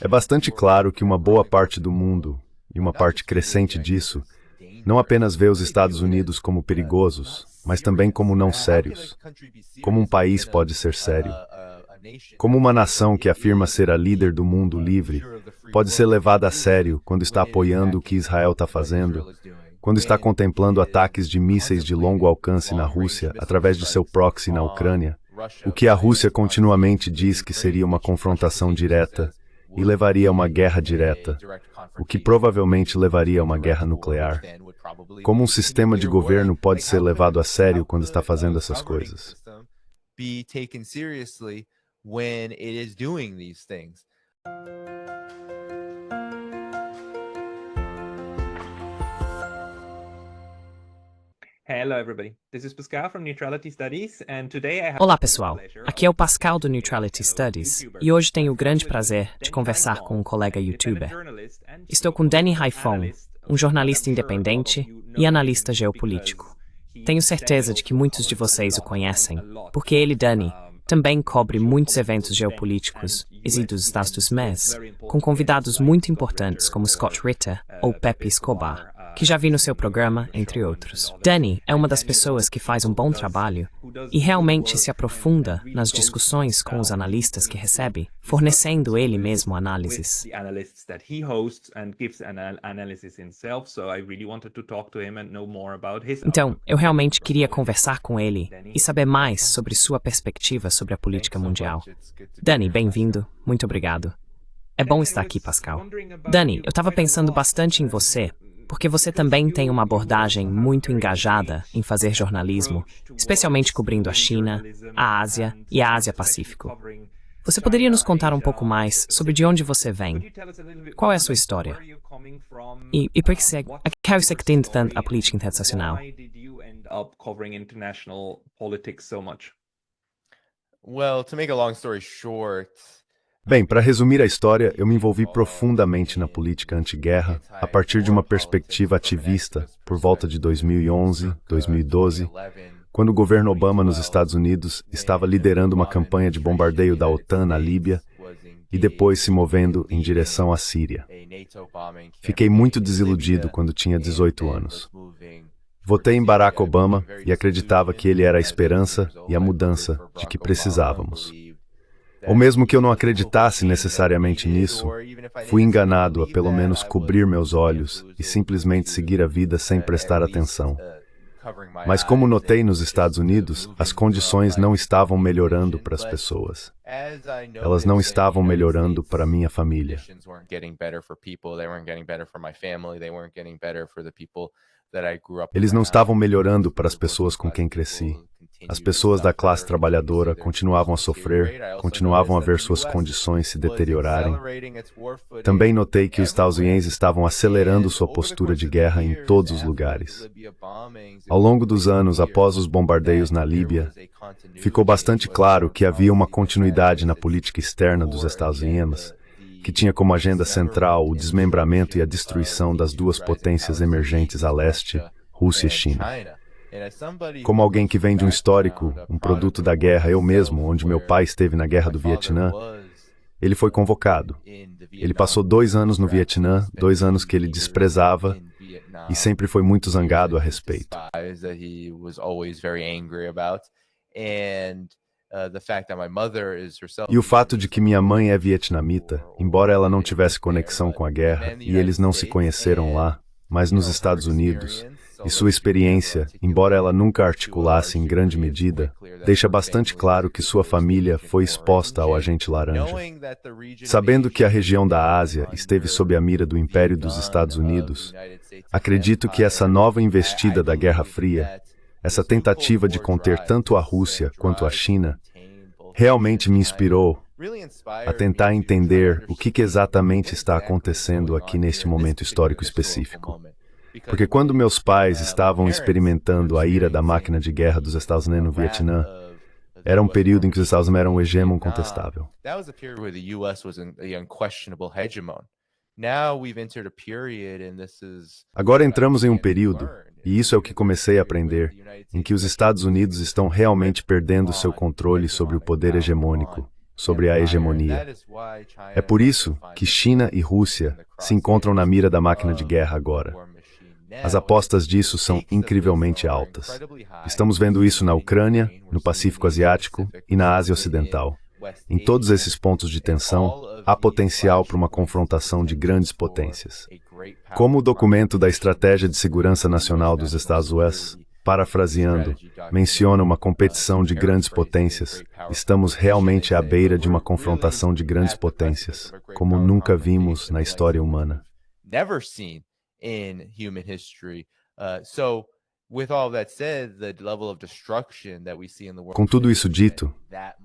É bastante claro que uma boa parte do mundo, e uma parte crescente disso, não apenas vê os Estados Unidos como perigosos, mas também como não sérios. Como um país pode ser sério? Como uma nação que afirma ser a líder do mundo livre pode ser levada a sério quando está apoiando o que Israel está fazendo, quando está contemplando ataques de mísseis de longo alcance na Rússia através de seu proxy na Ucrânia, o que a Rússia continuamente diz que seria uma confrontação direta e levaria a uma guerra direta, o que provavelmente levaria a uma guerra nuclear? Como um sistema de governo pode ser levado a sério quando está fazendo essas coisas? Olá, pessoal. Aqui é o Pascal do Neutrality Studies e hoje tenho o grande prazer de conversar com um colega youtuber. Estou com Danny Haiphong, um jornalista independente e analista geopolítico. Tenho certeza de que muitos de vocês o conhecem, porque ele, Danny, também cobre muitos eventos geopolíticos e dos Estados Unidos, com convidados muito importantes como Scott Ritter ou Pepe Escobar, que já vi no seu programa, entre outros. Danny é uma das pessoas que faz um bom trabalho e realmente se aprofunda nas discussões com os analistas que recebe, fornecendo ele mesmo análises. Então, eu realmente queria conversar com ele e saber mais sobre sua perspectiva sobre a política mundial. Danny, bem-vindo. Muito obrigado. É bom estar aqui, Pascal. Danny, eu estava pensando bastante em você, porque você também tem uma abordagem muito engajada em fazer jornalismo, especialmente cobrindo a China, a Ásia e a Ásia-Pacífico. Você poderia nos contar um pouco mais sobre de onde você vem? Qual é a sua história? E por que você tem tanto a política internacional? Bem, para resumir a história, eu me envolvi profundamente na política anti-guerra a partir de uma perspectiva ativista por volta de 2011, 2012, quando o governo Obama nos Estados Unidos estava liderando uma campanha de bombardeio da OTAN na Líbia e depois se movendo em direção à Síria. Fiquei muito desiludido quando tinha 18 anos. Votei em Barack Obama e acreditava que ele era a esperança e a mudança de que precisávamos. Ou mesmo que eu não acreditasse necessariamente nisso, fui enganado a pelo menos cobrir meus olhos e simplesmente seguir a vida sem prestar atenção. Mas como notei nos Estados Unidos, as condições não estavam melhorando para as pessoas. Elas não estavam melhorando para minha família. Eles não estavam melhorando para as pessoas com quem cresci. As pessoas da classe trabalhadora continuavam a sofrer, continuavam a ver suas condições se deteriorarem. Também notei que os estadunidenses estavam acelerando sua postura de guerra em todos os lugares. Ao longo dos anos após os bombardeios na Líbia, ficou bastante claro que havia uma continuidade na política externa dos Estados Unidos, que tinha como agenda central o desmembramento e a destruição das duas potências emergentes a leste, Rússia e China. Como alguém que vem de um histórico, um produto da guerra, eu mesmo, onde meu pai esteve na Guerra do Vietnã, ele foi convocado. Ele passou 2 anos no Vietnã, 2 anos que ele desprezava e sempre foi muito zangado a respeito. E o fato de que minha mãe é vietnamita, embora ela não tivesse conexão com a guerra e eles não se conheceram lá, mas nos Estados Unidos, e sua experiência, embora ela nunca articulasse em grande medida, deixa bastante claro que sua família foi exposta ao agente laranja. Sabendo que a região da Ásia esteve sob a mira do Império dos Estados Unidos, acredito que essa nova investida da Guerra Fria, essa tentativa de conter tanto a Rússia quanto a China, realmente me inspirou a tentar entender o que exatamente está acontecendo aqui neste momento histórico específico. Porque quando meus pais estavam experimentando a ira da máquina de guerra dos Estados Unidos no Vietnã, era um período em que os Estados Unidos eram um hegemon contestável. Agora entramos em um período e isso é o que comecei a aprender, em que os Estados Unidos estão realmente perdendo seu controle sobre o poder hegemônico, sobre a hegemonia. É por isso que China e Rússia se encontram na mira da máquina de guerra agora. As apostas disso são incrivelmente altas. Estamos vendo isso na Ucrânia, no Pacífico Asiático e na Ásia Ocidental. Em todos esses pontos de tensão, há potencial para uma confrontação de grandes potências. Como o documento da Estratégia de Segurança Nacional dos Estados Unidos, parafraseando, menciona uma competição de grandes potências, estamos realmente à beira de uma confrontação de grandes potências, como nunca vimos na história humana. Com tudo isso dito,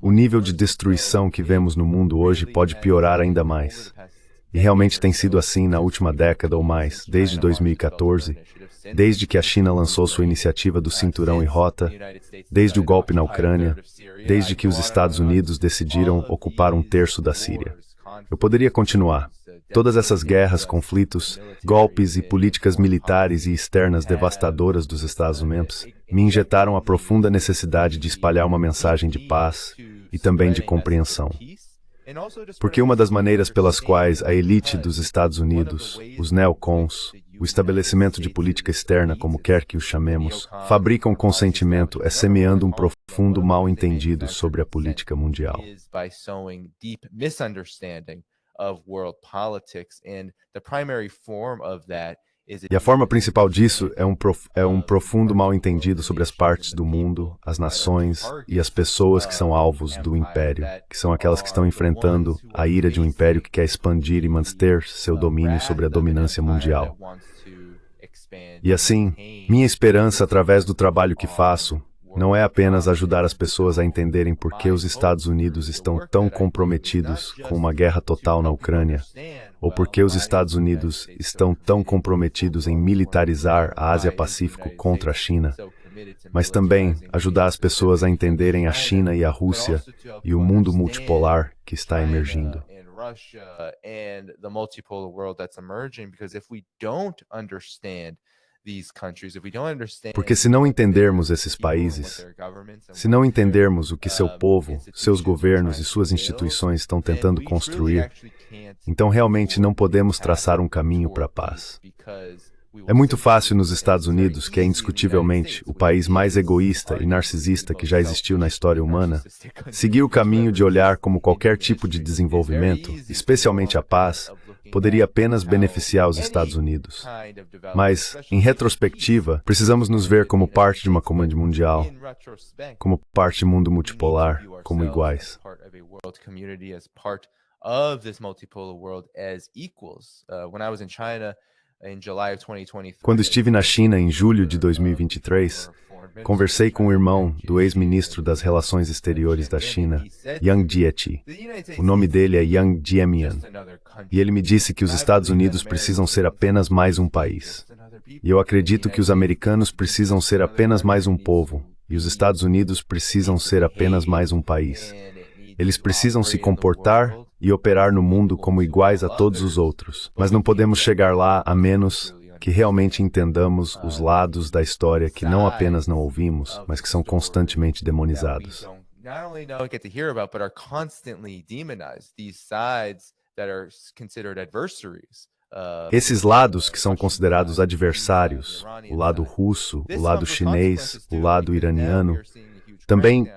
o nível de destruição que vemos no mundo hoje pode piorar ainda mais. E realmente tem sido assim na última década ou mais, desde 2014, desde que a China lançou sua iniciativa do Cinturão e Rota, desde o golpe na Ucrânia, desde que os Estados Unidos decidiram ocupar um terço da Síria. Eu poderia continuar. Todas essas guerras, conflitos, golpes e políticas militares e externas devastadoras dos Estados Unidos me injetaram a profunda necessidade de espalhar uma mensagem de paz e também de compreensão. Porque uma das maneiras pelas quais a elite dos Estados Unidos, os neocons, o estabelecimento de política externa, como quer que o chamemos, fabricam consentimento é semeando um profundo mal-entendido sobre a política mundial. E a forma principal disso é um profundo mal-entendido sobre as partes do mundo, as nações e as pessoas que são alvos do império, que são aquelas que estão enfrentando a ira de um império que quer expandir e manter seu domínio sobre a dominância mundial. E assim, minha esperança através do trabalho que faço não é apenas ajudar as pessoas a entenderem por que os Estados Unidos estão tão comprometidos com uma guerra total na Ucrânia, ou por que os Estados Unidos estão tão comprometidos em militarizar a Ásia-Pacífico contra a China, mas também ajudar as pessoas a entenderem a China e a Rússia e o mundo multipolar que está emergindo. Porque se não entendermos esses países, se não entendermos o que seu povo, seus governos e suas instituições estão tentando construir, então realmente não podemos traçar um caminho para a paz. É muito fácil nos Estados Unidos, que é indiscutivelmente o país mais egoísta e narcisista que já existiu na história humana, seguir o caminho de olhar como qualquer tipo de desenvolvimento, especialmente a paz, poderia apenas beneficiar os Estados Unidos. Mas, em retrospectiva, precisamos nos ver como parte de uma comunidade mundial, como parte do mundo multipolar, como iguais. Quando estive na China em julho de 2023, conversei com o irmão do ex-ministro das Relações Exteriores da China, Yang Jiechi. O nome dele é Yang Jiemian. E ele me disse que os Estados Unidos precisam ser apenas mais um país. E eu acredito que os americanos precisam ser apenas mais um povo, e os Estados Unidos precisam ser apenas mais um país. Eles precisam se comportar e operar no mundo como iguais a todos os outros. Mas não podemos chegar lá a menos que realmente entendamos os lados da história que não apenas não ouvimos, mas que são constantemente demonizados. Esses lados que são considerados adversários, o lado russo, o lado chinês, o lado iraniano, também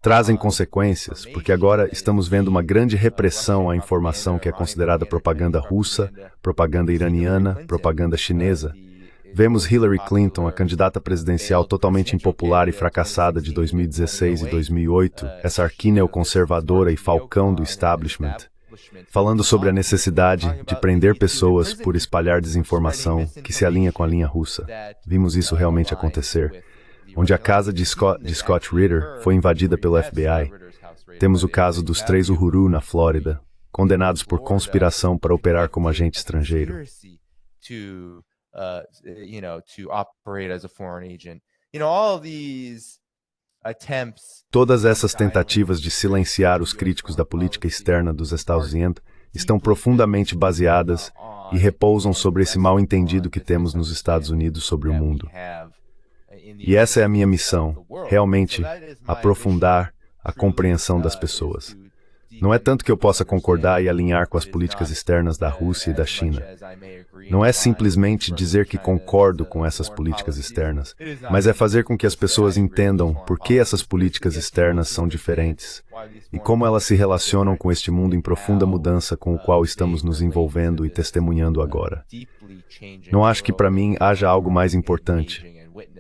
trazem consequências, porque agora estamos vendo uma grande repressão à informação que é considerada propaganda russa, propaganda iraniana, propaganda chinesa. Vemos Hillary Clinton, a candidata presidencial totalmente impopular e fracassada de 2016 e 2008, essa arquineoconservadora e falcão do establishment, falando sobre a necessidade de prender pessoas por espalhar desinformação que se alinha com a linha russa. Vimos isso realmente acontecer. Onde a casa de Scott Ritter foi invadida pelo FBI. Temos o caso dos 3 Uhuru na Flórida, condenados por conspiração para operar como agente estrangeiro. Todas essas tentativas de silenciar os críticos da política externa dos Estados Unidos estão profundamente baseadas e repousam sobre esse mal-entendido que temos nos Estados Unidos sobre o mundo. E essa é a minha missão, realmente, aprofundar a compreensão das pessoas. Não é tanto que eu possa concordar e alinhar com as políticas externas da Rússia e da China. Não é simplesmente dizer que concordo com essas políticas externas, mas é fazer com que as pessoas entendam por que essas políticas externas são diferentes e como elas se relacionam com este mundo em profunda mudança com o qual estamos nos envolvendo e testemunhando agora. Não acho que para mim haja algo mais importante,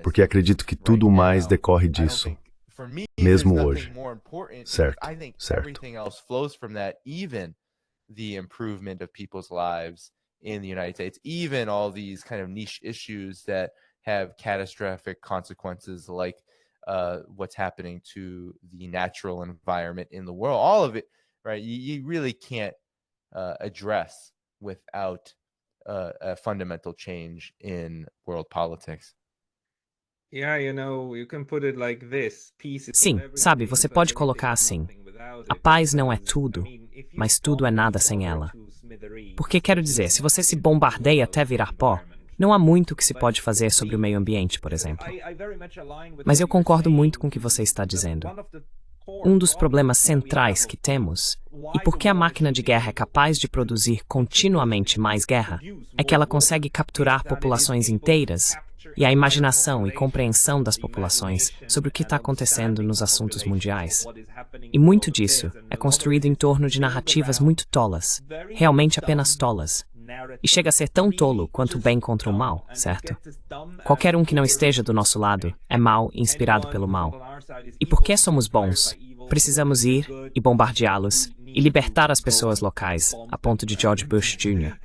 porque acredito que tudo mais decorre disso. Mesmo hoje. Certo, certo. The improvement of people's lives in the United States, even all these kind of niche issues that have catastrophic consequences like what's happening to the natural environment in the world, all of it, right? You really can't address without a fundamental change in world politics. Sim, sabe, você pode colocar assim. A paz não é tudo, mas tudo é nada sem ela. Porque, quero dizer, se você se bombardeia até virar pó, não há muito que se pode fazer sobre o meio ambiente, por exemplo. Mas eu concordo muito com o que você está dizendo. Um dos problemas centrais que temos, e por que a máquina de guerra é capaz de produzir continuamente mais guerra, é que ela consegue capturar populações inteiras e a imaginação e compreensão das populações sobre o que está acontecendo nos assuntos mundiais. E muito disso é construído em torno de narrativas muito tolas, realmente apenas tolas. E chega a ser tão tolo quanto o bem contra o mal, certo? Qualquer um que não esteja do nosso lado é mal e inspirado pelo mal. E porque somos bons, precisamos ir e bombardeá-los e libertar as pessoas locais, a ponto de George Bush Jr.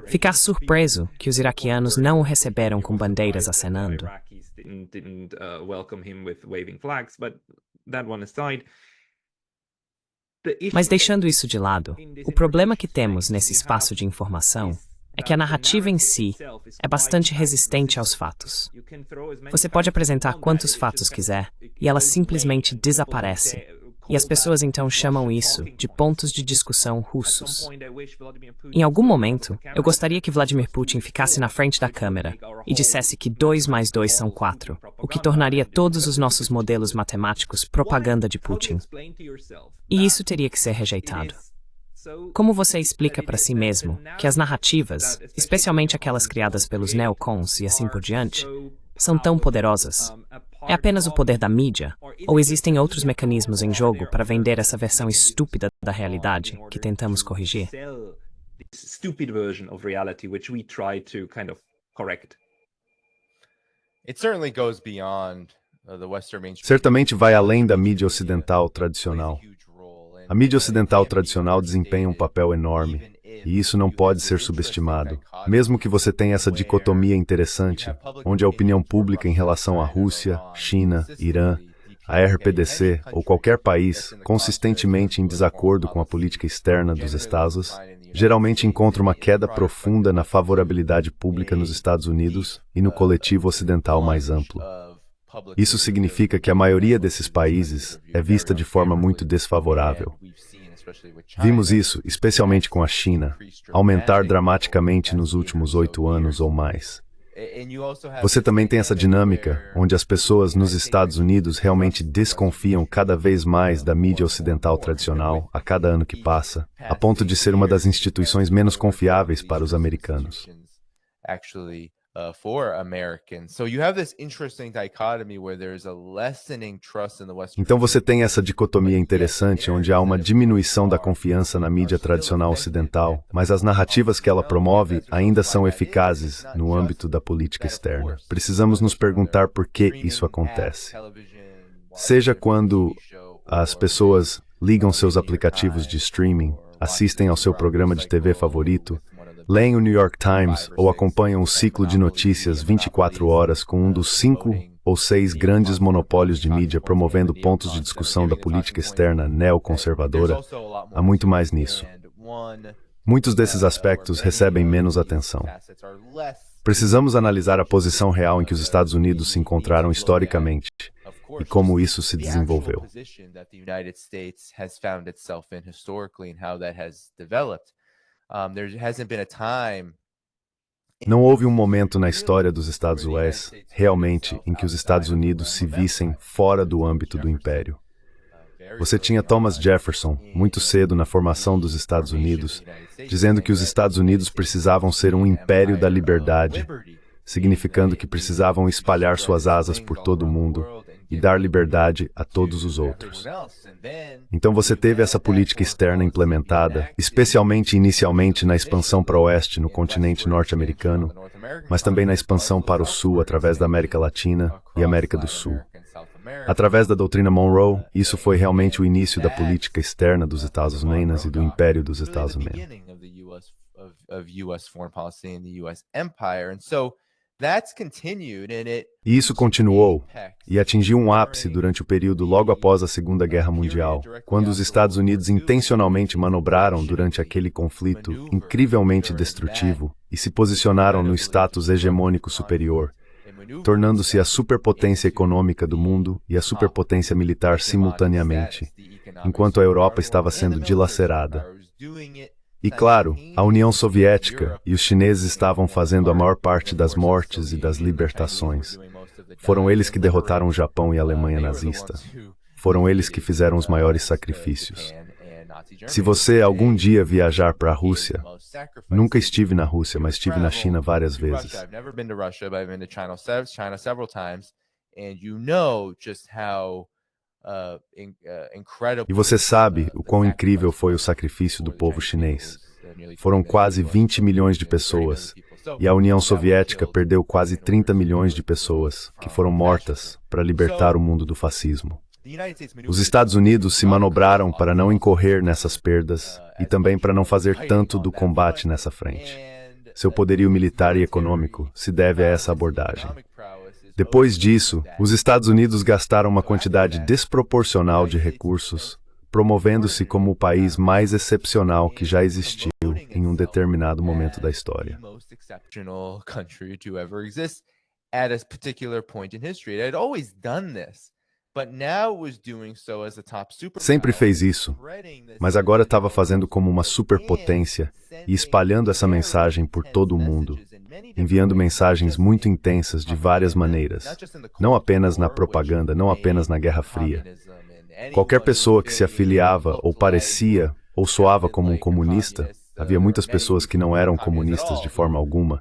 Ficar surpreso que os iraquianos não o receberam com bandeiras acenando. Mas deixando isso de lado, o problema que temos nesse espaço de informação é que a narrativa em si é bastante resistente aos fatos. Você pode apresentar quantos fatos quiser e ela simplesmente desaparece. E as pessoas então chamam isso de pontos de discussão russos. Em algum momento, eu gostaria que Vladimir Putin ficasse na frente da câmera e dissesse que 2 mais 2 são 4, o que tornaria todos os nossos modelos matemáticos propaganda de Putin. E isso teria que ser rejeitado. Como você explica para si mesmo que as narrativas, especialmente aquelas criadas pelos neocons e assim por diante, são tão poderosas? É apenas o poder da mídia? Ou existem outros mecanismos em jogo para vender essa versão estúpida da realidade que tentamos corrigir? Certamente vai além da mídia ocidental tradicional. A mídia ocidental tradicional desempenha um papel enorme, e isso não pode ser subestimado. Mesmo que você tenha essa dicotomia interessante, onde a opinião pública em relação à Rússia, China, Irã, a RPDC ou qualquer país consistentemente em desacordo com a política externa dos Estados, geralmente encontra uma queda profunda na favorabilidade pública nos Estados Unidos e no coletivo ocidental mais amplo. Isso significa que a maioria desses países é vista de forma muito desfavorável. Vimos isso, especialmente com a China, aumentar dramaticamente nos últimos 8 anos ou mais. Você também tem essa dinâmica, onde as pessoas nos Estados Unidos realmente desconfiam cada vez mais da mídia ocidental tradicional a cada ano que passa, a ponto de ser uma das instituições menos confiáveis para os americanos. Então você tem essa dicotomia interessante onde há uma diminuição da confiança na mídia tradicional ocidental, mas as narrativas que ela promove ainda são eficazes no âmbito da política externa. Precisamos nos perguntar por que isso acontece. Seja quando as pessoas ligam seus aplicativos de streaming, assistem ao seu programa de TV favorito, leem o New York Times ou acompanham o ciclo de notícias 24 horas com um dos 5 ou 6 grandes monopólios de mídia promovendo pontos de discussão da política externa neoconservadora, há muito mais nisso. Muitos desses aspectos recebem menos atenção. Precisamos analisar a posição real em que os Estados Unidos se encontraram historicamente e como isso se desenvolveu. There hasn't been a time. Não houve um momento na história dos Estados Unidos, realmente, em que os Estados Unidos se vissem fora do âmbito do Império. Você tinha Thomas Jefferson, muito cedo na formação dos Estados Unidos, dizendo que os Estados Unidos precisavam ser um império da liberdade, significando que precisavam espalhar suas asas por todo o mundo e dar liberdade a todos os outros. Então você teve essa política externa implementada, especialmente inicialmente na expansão para o oeste no continente norte-americano, mas também na expansão para o sul através da América Latina e América do Sul. Através da doutrina Monroe, isso foi realmente o início da política externa dos Estados Unidos e do Império dos Estados Unidos. E isso continuou e atingiu um ápice durante o período logo após a Segunda Guerra Mundial, quando os Estados Unidos intencionalmente manobraram durante aquele conflito incrivelmente destrutivo e se posicionaram no status hegemônico superior, tornando-se a superpotência econômica do mundo e a superpotência militar simultaneamente, enquanto a Europa estava sendo dilacerada. E claro, a União Soviética e os chineses estavam fazendo a maior parte das mortes e das libertações. Foram eles que derrotaram o Japão e a Alemanha nazista. Foram eles que fizeram os maiores sacrifícios. Se você algum dia viajar para a Rússia, nunca estive na Rússia, mas estive na China várias vezes. E você sabe o quão incrível foi o sacrifício do povo chinês. Foram quase 20 milhões de pessoas, e a União Soviética perdeu quase 30 milhões de pessoas, que foram mortas para libertar o mundo do fascismo. Os Estados Unidos se manobraram para não incorrer nessas perdas e também para não fazer tanto do combate nessa frente. Seu poderio militar e econômico se deve a essa abordagem. Depois disso, os Estados Unidos gastaram uma quantidade desproporcional de recursos, promovendo-se como o país mais excepcional que já existiu em um determinado momento da história. Sempre fez isso, mas agora estava fazendo como uma superpotência e espalhando essa mensagem por todo o mundo, enviando mensagens muito intensas de várias maneiras, não apenas na propaganda, não apenas na Guerra Fria. Qualquer pessoa que se afiliava ou parecia ou soava como um comunista, havia muitas pessoas que não eram comunistas de forma alguma,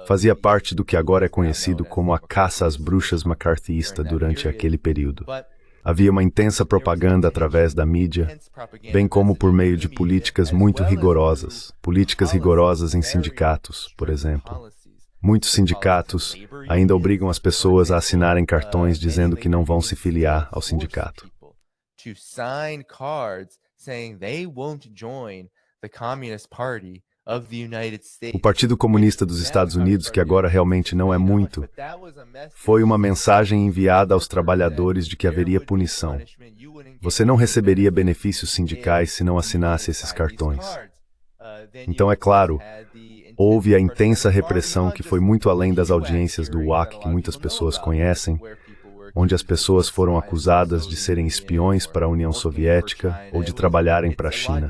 fazia parte do que agora é conhecido como a caça às bruxas macartista durante aquele período. Havia uma intensa propaganda através da mídia, bem como por meio de políticas muito rigorosas, políticas rigorosas em sindicatos, por exemplo. Muitos sindicatos ainda obrigam as pessoas a assinarem cartões dizendo que não vão se filiar ao sindicato. O Partido Comunista dos Estados Unidos, que agora realmente não é muito, foi uma mensagem enviada aos trabalhadores de que haveria punição. Você não receberia benefícios sindicais se não assinasse esses cartões. Então, é claro, houve a intensa repressão que foi muito além das audiências do WAC que muitas pessoas conhecem, onde as pessoas foram acusadas de serem espiões para a União Soviética ou de trabalharem para a China.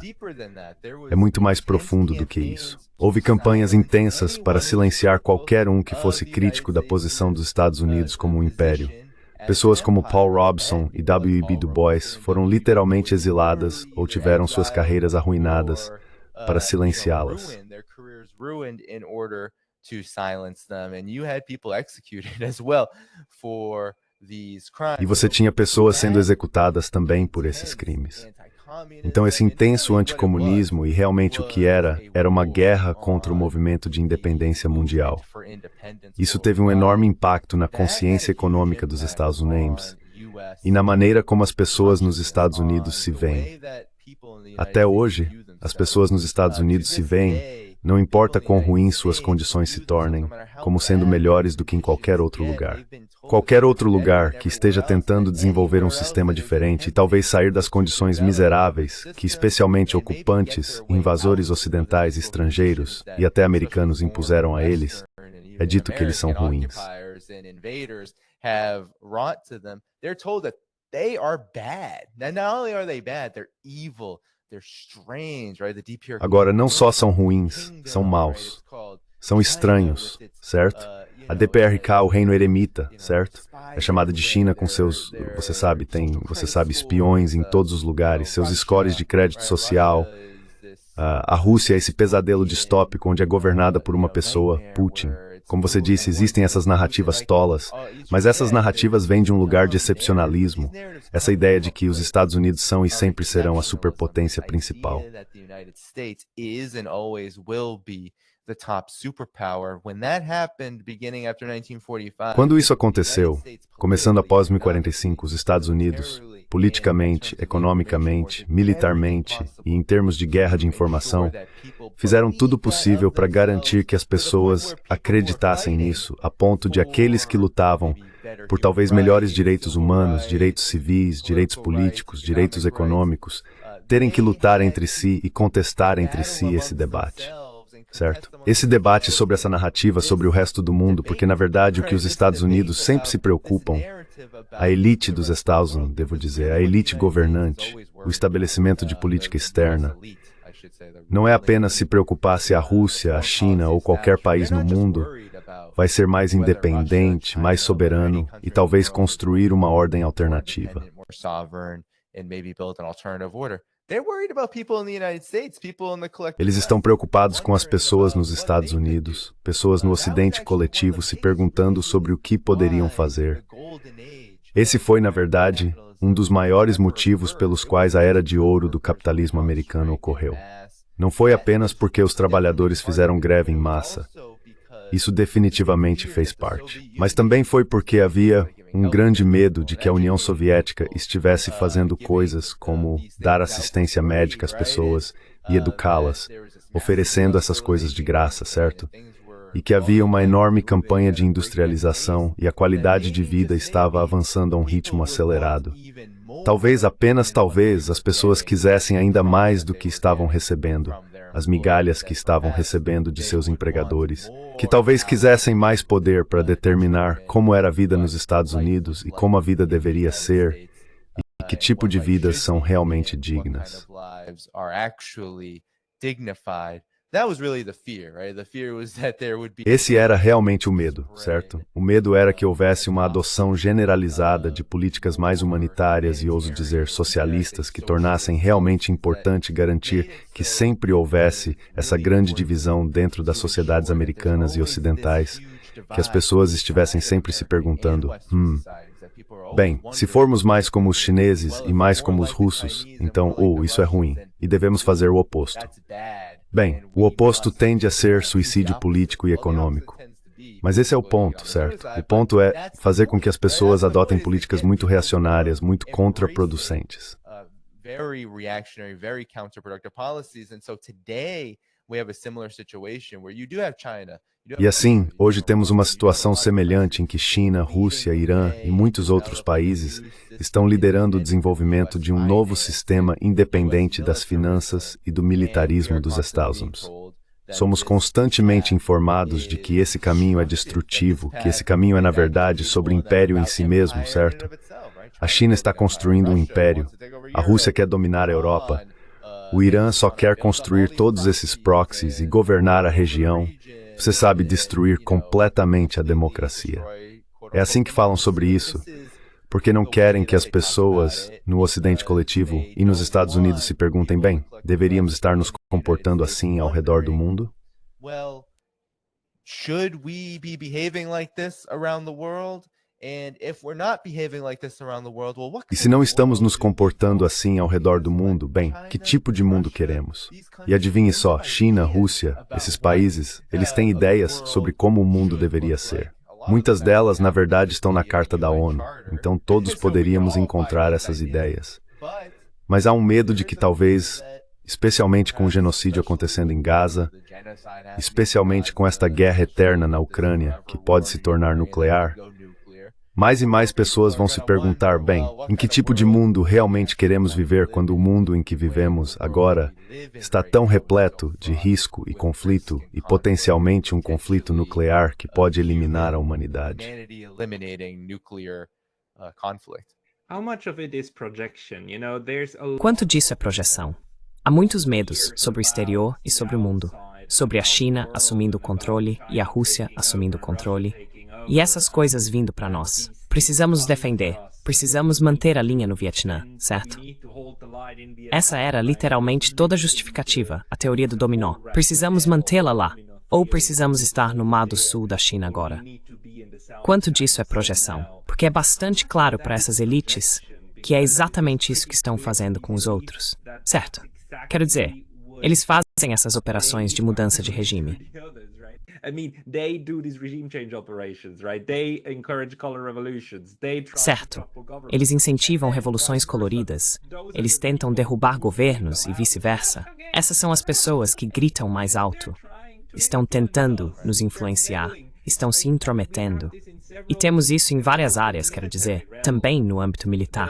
É muito mais profundo do que isso. Houve campanhas intensas para silenciar qualquer um que fosse crítico da posição dos Estados Unidos como um império. Pessoas como Paul Robeson e W.E.B. Du Bois foram literalmente exiladas ou tiveram suas carreiras arruinadas para silenciá-las. E você tinha pessoas sendo executadas também por esses crimes. Então esse intenso anticomunismo, e realmente o que era uma guerra contra o movimento de independência mundial. Isso teve um enorme impacto na consciência econômica dos Estados Unidos e na maneira como as pessoas nos Estados Unidos se veem. Até hoje, as pessoas nos Estados Unidos se veem, não importa quão ruins suas condições se tornem, como sendo melhores do que em qualquer outro lugar. Qualquer outro lugar que esteja tentando desenvolver um sistema diferente e talvez sair das condições miseráveis que especialmente ocupantes, invasores ocidentais e estrangeiros e até americanos impuseram a eles, é dito que eles são ruins. Agora, não só são ruins, são maus. São estranhos, certo? A DPRK, o Reino Eremita, certo? É chamada de China com seus, você sabe, espiões em todos os lugares, seus scores de crédito social. A Rússia é esse pesadelo distópico onde é governada por uma pessoa, Putin. Como você disse, existem essas narrativas tolas, mas essas narrativas vêm de um lugar de excepcionalismo, essa ideia de que os Estados Unidos são e sempre serão a superpotência principal. Quando isso aconteceu, começando após 1945, os Estados Unidos, politicamente, economicamente, militarmente e em termos de guerra de informação, fizeram tudo possível para garantir que as pessoas acreditassem nisso, a ponto de aqueles que lutavam por talvez melhores direitos humanos, direitos civis, direitos políticos, direitos econômicos, terem que lutar entre si e contestar entre si esse debate. Certo? Esse debate sobre essa narrativa sobre o resto do mundo, porque na verdade o que os Estados Unidos sempre se preocupam, a elite dos Estados Unidos, devo dizer, a elite governante, o estabelecimento de política externa, não é apenas se preocupar se a Rússia, a China ou qualquer país no mundo vai ser mais independente, mais soberano e talvez construir uma ordem alternativa. Eles estão preocupados com as pessoas nos Estados Unidos, pessoas no Ocidente coletivo se perguntando sobre o que poderiam fazer. Esse foi, na verdade, um dos maiores motivos pelos quais a Era de Ouro do capitalismo americano ocorreu. Não foi apenas porque os trabalhadores fizeram greve em massa. Isso definitivamente fez parte. Mas também foi porque havia um grande medo de que a União Soviética estivesse fazendo coisas como dar assistência médica às pessoas e educá-las, oferecendo essas coisas de graça, certo? E que havia uma enorme campanha de industrialização e a qualidade de vida estava avançando a um ritmo acelerado. Talvez, apenas talvez, as pessoas quisessem ainda mais do que estavam recebendo, as migalhas que estavam recebendo de seus empregadores, que talvez quisessem mais poder para determinar como era a vida nos Estados Unidos e como a vida deveria ser, e que tipo de vidas são realmente dignas. Esse era realmente o medo, certo? O medo era que houvesse uma adoção generalizada de políticas mais humanitárias e, ouso dizer, socialistas, que tornassem realmente importante garantir que sempre houvesse essa grande divisão dentro das sociedades americanas e ocidentais, que as pessoas estivessem sempre se perguntando, bem, se formos mais como os chineses e mais como os russos, então, isso é ruim, e devemos fazer o oposto. Bem, o oposto tende a ser suicídio político e econômico. Mas esse é o ponto, certo? O ponto é fazer com que as pessoas adotem políticas muito reacionárias, muito contraproducentes. E assim, hoje temos uma situação semelhante em que China, Rússia, Irã e muitos outros países estão liderando o desenvolvimento de um novo sistema independente das finanças e do militarismo dos Estados Unidos. Somos constantemente informados de que esse caminho é destrutivo, que esse caminho é, na verdade, sobre o império em si mesmo, certo? A China está construindo um império, a Rússia quer dominar a Europa, o Irã só quer construir todos esses proxies e governar a região. Você sabe, destruir completamente a democracia. É assim que falam sobre isso, porque não querem que as pessoas, no Ocidente coletivo e nos Estados Unidos, se perguntem, bem, deveríamos estar nos comportando assim ao redor do mundo? Should we be behaving like this around the world? E se não estamos nos comportando assim ao redor do mundo, bem, que tipo de mundo queremos? E adivinhe só, China, Rússia, esses países, eles têm ideias sobre como o mundo deveria ser. Muitas delas, na verdade, estão na Carta da ONU, então todos poderíamos encontrar essas ideias. Mas há um medo de que talvez, especialmente com o genocídio acontecendo em Gaza, especialmente com esta guerra eterna na Ucrânia, que pode se tornar nuclear, mais e mais pessoas vão se perguntar, bem, em que tipo de mundo realmente queremos viver quando o mundo em que vivemos agora está tão repleto de risco e conflito e potencialmente um conflito nuclear que pode eliminar a humanidade. Quanto disso é projeção? Há muitos medos sobre o exterior e sobre o mundo, sobre a China assumindo o controle e a Rússia assumindo o controle, e essas coisas vindo para nós. Precisamos nos defender, precisamos manter a linha no Vietnã, certo? Essa era literalmente toda a justificativa, a teoria do dominó. Precisamos mantê-la lá, ou precisamos estar no mar do sul da China agora. Quanto disso é projeção? Porque é bastante claro para essas elites que é exatamente isso que estão fazendo com os outros, certo? Quero dizer, eles fazem essas operações de mudança de regime. Certo. Eles incentivam revoluções coloridas. Eles tentam derrubar governos e vice-versa. Essas são as pessoas que gritam mais alto. Estão tentando nos influenciar. Estão se intrometendo. E temos isso em várias áreas, quero dizer, também no âmbito militar.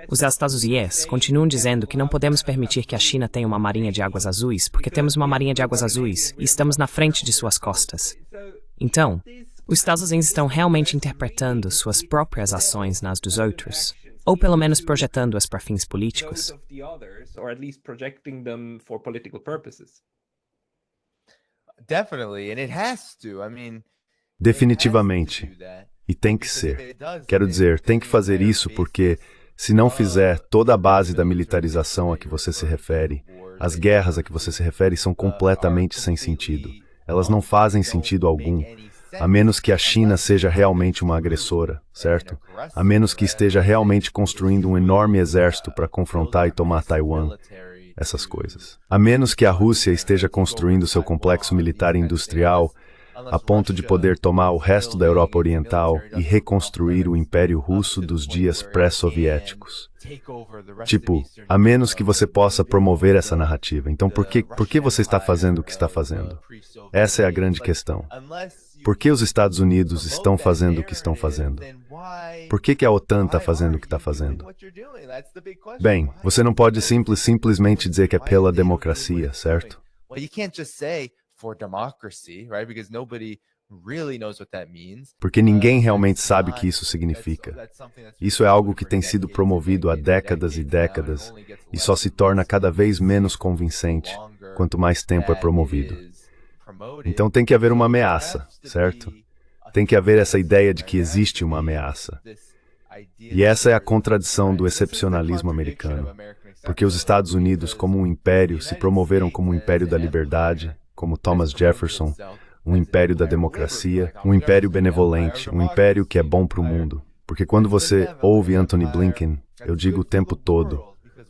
Os Estados Unidos continuam dizendo que não podemos permitir que a China tenha uma marinha de águas azuis, porque temos uma marinha de águas azuis e estamos na frente de suas costas. Então, os Estados Unidos estão realmente interpretando suas próprias ações nas dos outros, ou pelo menos projetando-as para fins políticos. Definitivamente. E tem que ser. Quero dizer, tem que fazer isso porque, se não fizer, toda a base da militarização a que você se refere, as guerras a que você se refere são completamente sem sentido. Elas não fazem sentido algum, a menos que a China seja realmente uma agressora, certo? A menos que esteja realmente construindo um enorme exército para confrontar e tomar Taiwan. Essas coisas. A menos que a Rússia esteja construindo seu complexo militar e industrial a ponto de poder tomar o resto da Europa Oriental e reconstruir o Império Russo dos dias pré-soviéticos. Tipo, a menos que você possa promover essa narrativa. Então, por que você está fazendo o que está fazendo? Essa é a grande questão. Por que os Estados Unidos estão fazendo o que estão fazendo? Por que a OTAN está fazendo o que está fazendo? Bem, você não pode simplesmente dizer que é pela democracia, certo? Porque ninguém realmente sabe o que isso significa. Isso é algo que tem sido promovido há décadas e décadas e só se torna cada vez menos convincente quanto mais tempo é promovido. Então tem que haver uma ameaça, certo? Tem que haver essa ideia de que existe uma ameaça. E essa é a contradição do excepcionalismo americano, porque os Estados Unidos, como um império, se promoveram como um império da liberdade, como Thomas Jefferson, um império da democracia, um império benevolente, um império que é bom para o mundo. Porque quando você ouve Antony Blinken, eu digo o tempo todo,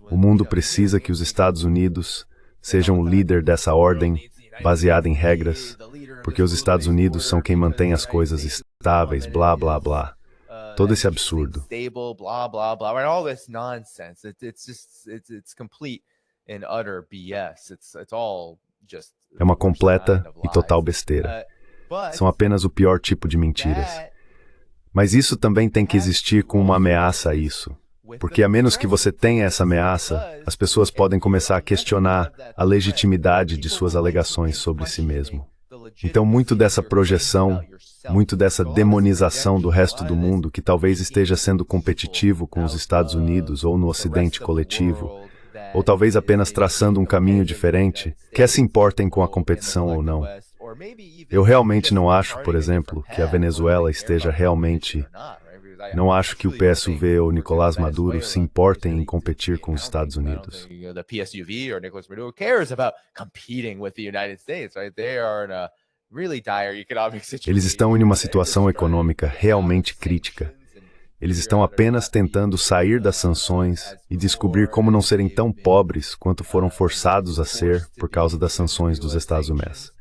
o mundo precisa que os Estados Unidos sejam o líder dessa ordem baseada em regras, porque os Estados Unidos são quem mantém as coisas estáveis, blá, blá, blá. Todo esse absurdo. É uma completa e total besteira. São apenas o pior tipo de mentiras. Mas isso também tem que existir com uma ameaça a isso. Porque a menos que você tenha essa ameaça, as pessoas podem começar a questionar a legitimidade de suas alegações sobre si mesmo. Então, muito dessa projeção, muito dessa demonização do resto do mundo que talvez esteja sendo competitivo com os Estados Unidos ou no Ocidente coletivo, ou talvez apenas traçando um caminho diferente, quer se importem com a competição ou não. Eu realmente não acho, por exemplo, que a Venezuela esteja realmente... Não acho que o PSUV ou Nicolás Maduro se importem em competir com os Estados Unidos. Eles estão em uma situação econômica realmente crítica. Eles estão apenas tentando sair das sanções e descobrir como não serem tão pobres quanto foram forçados a ser por causa das sanções dos Estados Unidos.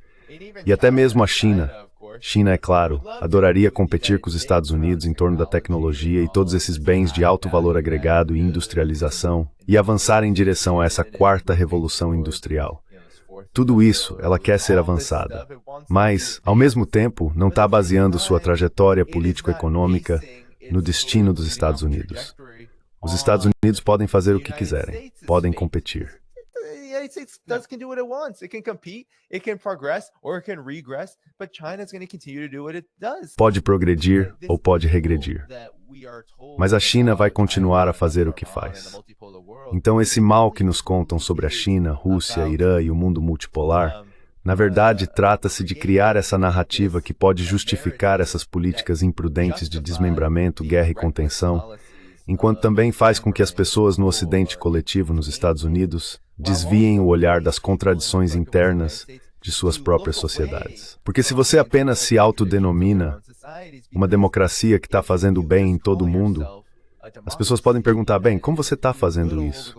E até mesmo a China. China, é claro, adoraria competir com os Estados Unidos em torno da tecnologia e todos esses bens de alto valor agregado e industrialização e avançar em direção a essa quarta revolução industrial. Tudo isso, ela quer ser avançada. Mas, ao mesmo tempo, não está baseando sua trajetória político-econômica no destino dos Estados Unidos. Os Estados Unidos podem fazer o que quiserem, podem competir. United States can do what it wants. It can compete, it can progress, or it can regress, but China is going to continue to do what it does. Pode progredir ou pode regredir. Mas a China vai continuar a fazer o que faz. Então esse mal que nos contam sobre a China, Rússia, Irã e o mundo multipolar, na verdade, trata-se de criar essa narrativa que pode justificar essas políticas imprudentes de desmembramento, guerra e contenção, enquanto também faz com que as pessoas no Ocidente coletivo nos Estados Unidos desviem o olhar das contradições internas de suas próprias sociedades. Porque se você apenas se autodenomina uma democracia que está fazendo bem em todo o mundo, as pessoas podem perguntar, bem, como você está fazendo isso?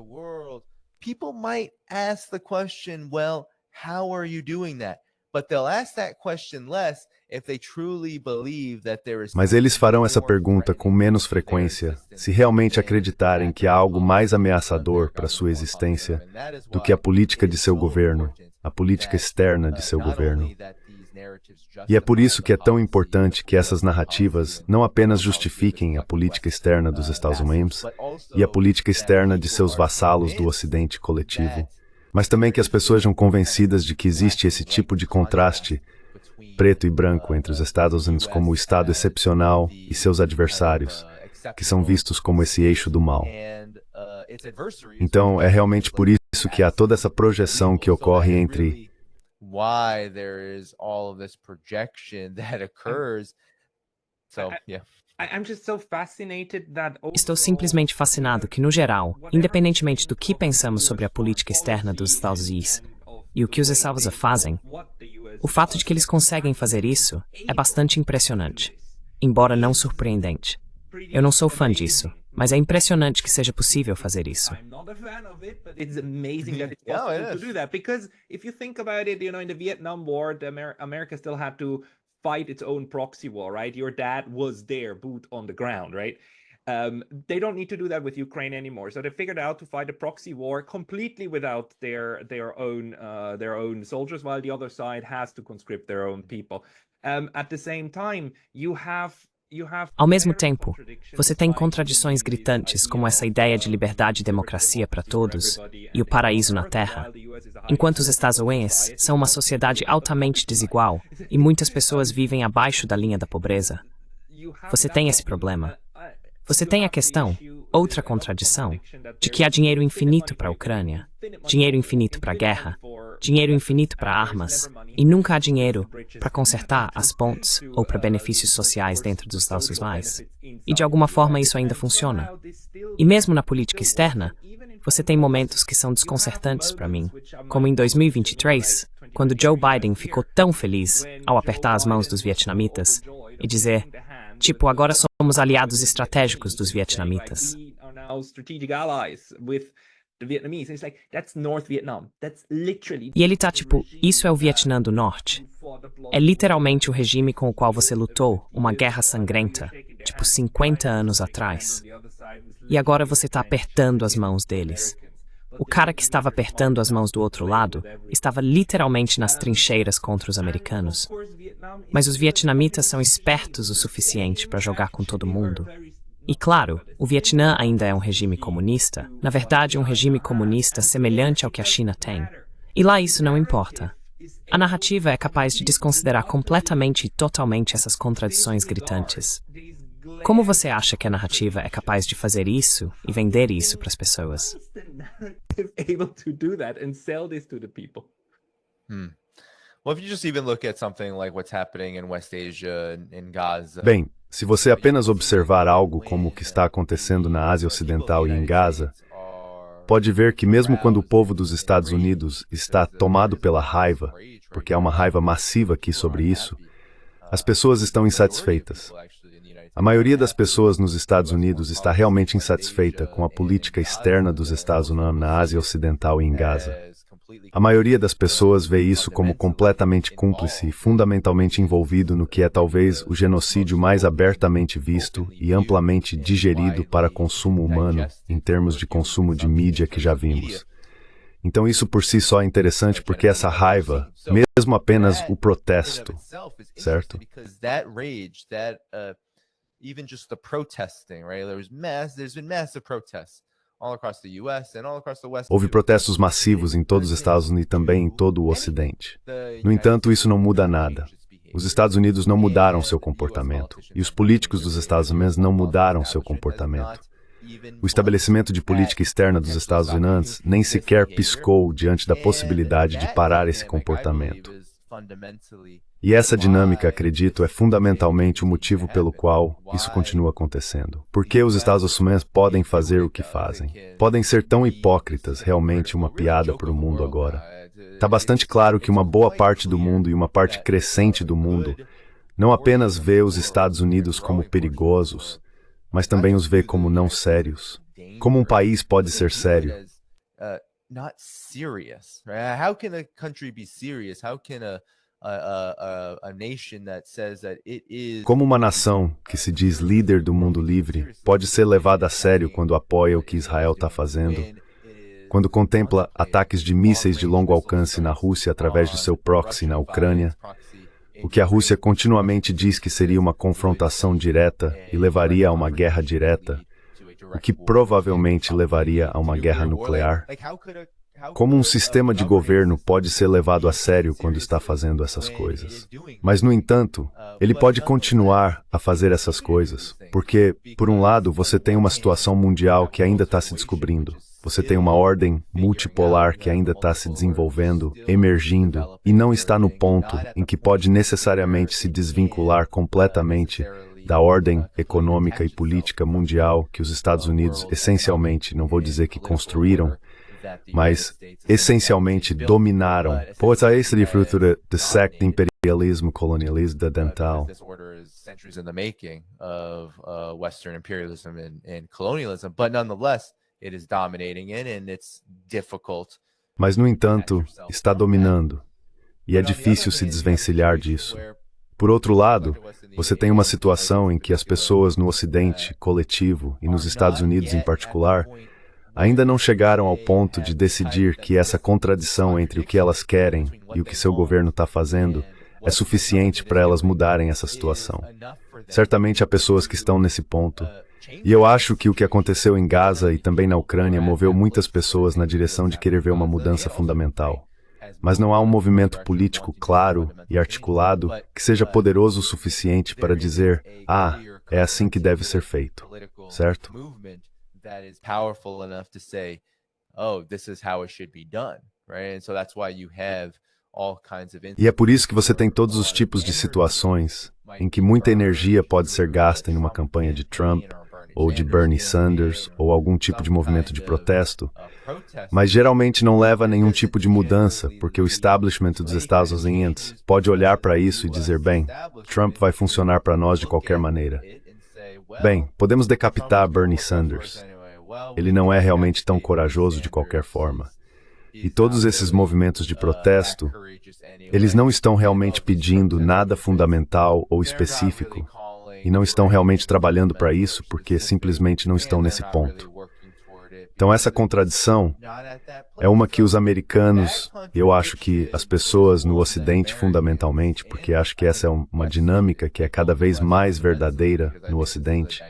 How are you doing that? But they'll ask that question less if they truly believe that there is. Mas eles farão essa pergunta com menos frequência se realmente acreditarem que há algo mais ameaçador para sua existência do que a política de seu governo, a política externa de seu governo. E é por isso que é tão importante que essas narrativas não apenas justifiquem a política externa dos Estados Unidos e a política externa de seus vassalos do Ocidente coletivo, mas também que as pessoas sejam convencidas de que existe esse tipo de contraste preto e branco entre os Estados Unidos como o Estado excepcional e seus adversários, que são vistos como esse eixo do mal. Então, é realmente por isso que há toda essa projeção que ocorre entre Estou simplesmente fascinado que, no geral, independentemente do que pensamos sobre a política externa dos Estados Unidos e o que os Estados Unidos fazem, o fato de que eles conseguem fazer isso é bastante impressionante, embora não surpreendente. Eu não sou fã disso, mas é impressionante que seja possível fazer isso. Fight its own proxy war, right? Your dad was there, boot on the ground, right? They don't need to do that with Ukraine anymore. So they figured out to fight a proxy war completely without their own soldiers, while the other side has to conscript their own people. At the same time, you have Ao mesmo tempo, você tem contradições gritantes como essa ideia de liberdade e democracia para todos e o paraíso na Terra, enquanto os Estados Unidos são uma sociedade altamente desigual e muitas pessoas vivem abaixo da linha da pobreza. Você tem esse problema. Você tem a questão, outra contradição, de que há dinheiro infinito para a Ucrânia, dinheiro infinito para a guerra, dinheiro infinito para armas, e nunca há dinheiro para consertar as pontes ou para benefícios sociais dentro dos Estados Unidos. E de alguma forma isso ainda funciona. E mesmo na política externa, você tem momentos que são desconcertantes para mim, como em 2023, quando Joe Biden ficou tão feliz ao apertar as mãos dos vietnamitas e dizer, tipo, agora somos aliados estratégicos dos vietnamitas. E ele tá tipo, isso é o Vietnã do Norte. É literalmente o regime com o qual você lutou uma guerra sangrenta, tipo 50 anos atrás. E agora você tá apertando as mãos deles. O cara que estava apertando as mãos do outro lado estava literalmente nas trincheiras contra os americanos. Mas os vietnamitas são espertos o suficiente para jogar com todo mundo. E claro, o Vietnã ainda é um regime comunista, na verdade um regime comunista semelhante ao que a China tem. E lá isso não importa. A narrativa é capaz de desconsiderar completamente e totalmente essas contradições gritantes. Como você acha que a narrativa é capaz de fazer isso e vender isso para as pessoas? Bem, se você apenas observar algo como o que está acontecendo na Ásia Ocidental e em Gaza, pode ver que mesmo quando o povo dos Estados Unidos está tomado pela raiva, porque há uma raiva massiva aqui sobre isso, as pessoas estão insatisfeitas. A maioria das pessoas nos Estados Unidos está realmente insatisfeita com a política externa dos Estados Unidos na Ásia Ocidental e em Gaza. A maioria das pessoas vê isso como completamente cúmplice e fundamentalmente envolvido no que é talvez o genocídio mais abertamente visto e amplamente digerido para consumo humano, em termos de consumo de mídia que já vimos. Então isso por si só é interessante porque essa raiva, mesmo apenas o protesto, certo? Even just the protesting, right? There's been massive protests all across the US and all across the West. Houve protestos massivos em todos os Estados Unidos e também em todo o Ocidente. No entanto, isso não muda nada. Os Estados Unidos não mudaram seu comportamento, e os políticos dos Estados Unidos não mudaram seu comportamento. O estabelecimento de política externa dos Estados Unidos nem sequer piscou diante da possibilidade de parar esse comportamento. E essa dinâmica, acredito, é fundamentalmente o motivo pelo qual isso continua acontecendo. Porque os Estados Unidos podem fazer o que fazem. Podem ser tão hipócritas, realmente uma piada para o mundo agora. Está bastante claro que uma boa parte do mundo e uma parte crescente do mundo não apenas vê os Estados Unidos como perigosos, mas também os vê como não sérios. Como um país pode ser sério? Not serious, right? How can a country be serious? How can a nation that says that it is... Como uma nação que se diz líder do mundo livre pode ser levada a sério quando apoia o que Israel está fazendo? Quando contempla ataques de mísseis de longo alcance na Rússia através de seu proxy na Ucrânia, o que a Rússia continuamente diz que seria uma confrontação direta e levaria a uma guerra direta, o que provavelmente levaria a uma guerra nuclear? Como um sistema de governo pode ser levado a sério quando está fazendo essas coisas? Mas, no entanto, ele pode continuar a fazer essas coisas, porque, por um lado, você tem uma situação mundial que ainda está se descobrindo. Você tem uma ordem multipolar que ainda está se desenvolvendo, emergindo, e não está no ponto em que pode necessariamente se desvincular completamente da ordem econômica e política mundial que os Estados Unidos essencialmente, não vou dizer que construíram, mas essencialmente dominaram. Pois a esse fruto do século imperialismo colonialismo da dental. Mas, no entanto, está dominando, e é difícil se desvencilhar disso. Por outro lado, você tem uma situação em que as pessoas no Ocidente coletivo, e nos Estados Unidos em particular, ainda não chegaram ao ponto de decidir que essa contradição entre o que elas querem e o que seu governo está fazendo é suficiente para elas mudarem essa situação. Certamente há pessoas que estão nesse ponto. E eu acho que o que aconteceu em Gaza e também na Ucrânia moveu muitas pessoas na direção de querer ver uma mudança fundamental. Mas não há um movimento político claro e articulado que seja poderoso o suficiente para dizer, é assim que deve ser feito, certo? E é por isso que você tem todos os tipos de situações em que muita energia pode ser gasta em uma campanha de Trump, ou de Bernie Sanders, ou algum tipo de movimento de protesto, mas geralmente não leva a nenhum tipo de mudança, porque o establishment dos Estados Unidos pode olhar para isso e dizer, bem, Trump vai funcionar para nós de qualquer maneira. Bem, podemos decapitar Bernie Sanders. Ele não é realmente tão corajoso de qualquer forma. E todos esses movimentos de protesto, eles não estão realmente pedindo nada fundamental ou específico, e não estão realmente trabalhando para isso porque simplesmente não estão nesse ponto. Então essa contradição é uma que os americanos, eu acho que as pessoas no Ocidente fundamentalmente, porque acho que essa é uma dinâmica que é cada vez mais verdadeira no Ocidente,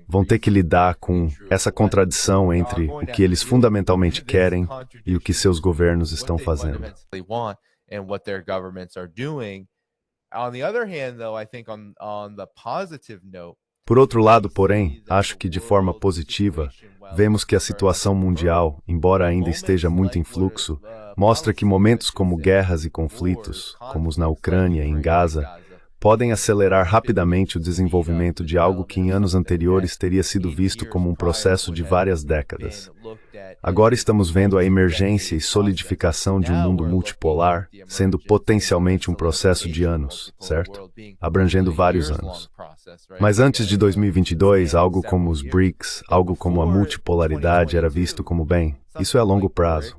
vão ter que lidar com essa contradição entre o que eles fundamentalmente querem e o que seus governos estão fazendo. Por outro lado, porém, acho que de forma positiva, vemos que a situação mundial, embora ainda esteja muito em fluxo, mostra que momentos como guerras e conflitos, como os na Ucrânia e em Gaza, podem acelerar rapidamente o desenvolvimento de algo que em anos anteriores teria sido visto como um processo de várias décadas. Agora estamos vendo a emergência e solidificação de um mundo multipolar, sendo potencialmente um processo de anos, certo? Abrangendo vários anos. Mas antes de 2022, algo como os BRICS, algo como a multipolaridade era visto como, bem, isso é a longo prazo.